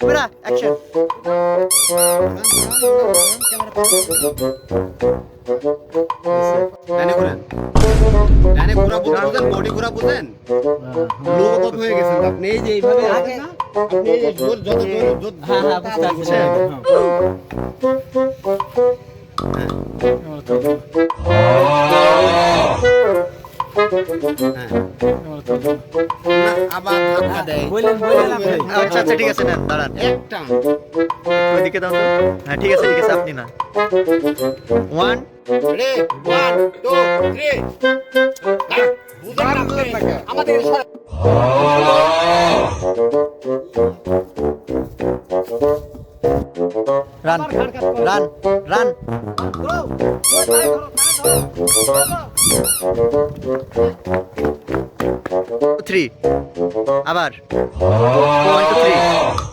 Camera action. ডানে ঘুরেন, ডানে ঘোরা বুঝেন, বডি ঘোরা বুঝেন, লোকগত হয়ে গেছেন আপনি। এই যে এইভাবে আছেন না, আপনি এই যে জোর যত জোর হ্যাঁ হ্যাঁ বুঝতে পারছি। না, আবার ধাক্কা দেয়। বললেন বললেন আপনি। আচ্ছা আচ্ছা ঠিক আছে, নেন দাঁড়ান, একটা ওইদিকে দাও তো। হ্যাঁ ঠিক আছে ঠিক আছে, আপনি না। 1 রে 1 2 3 বুঝেন না আমাদের রান রান রান। 3 আবার 1 2 3